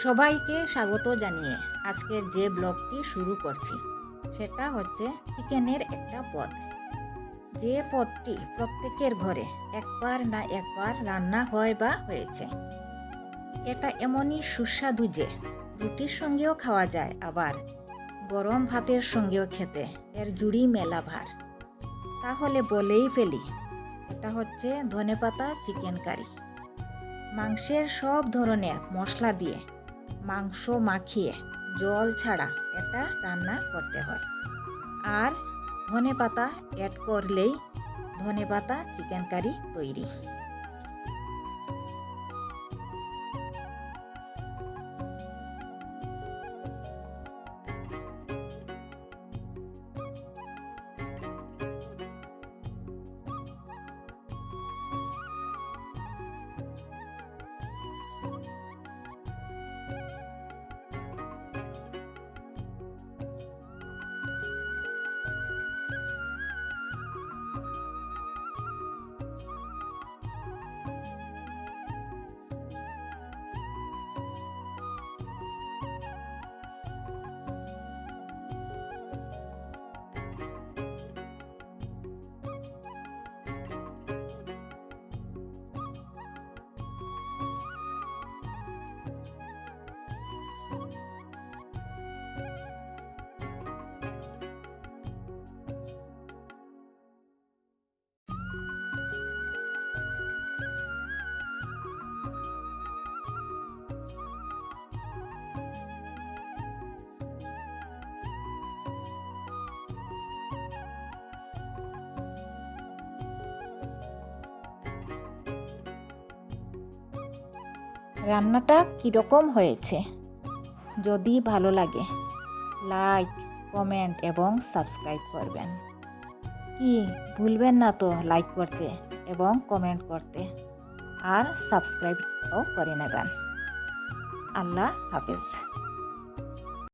সবাইকে স্বাগত জানিয়ে আজকের যে ব্লগটি শুরু করছি সেটা হচ্ছে চিকেনের একটা পদ। যে পদটি প্রত্যেকের ঘরে একবার না একবার রান্না হয় বা হয়েছে। এটা এমনই সুস্বাদু যে রুটির সঙ্গেও খাওয়া যায়, আবার গরম ভাতের সঙ্গেও খেতে এর জুড়ি মেলা ভার। তাহলে বলেই ফেলি, এটা হচ্ছে ধনেপাতা চিকেন কারি। মাংসের সব ধরনের মশলা দিয়ে মাংস মাখিয়ে জল ছাড়া এটা রান্না করতে হয়, আর ধনেপাতা অ্যাড করলেই ধনেপাতা চিকেন কারি তৈরি। রান্নাটা কীরকম হয়েছে যদি ভালো লাগে লাইক, কমেন্ট এবং সাবস্ক্রাইব করবেন। কি ভুলবেন না তো লাইক করতে এবং কমেন্ট করতে, আর সাবস্ক্রাইবও করে নেবেন। আল্লাহ হাফেজ।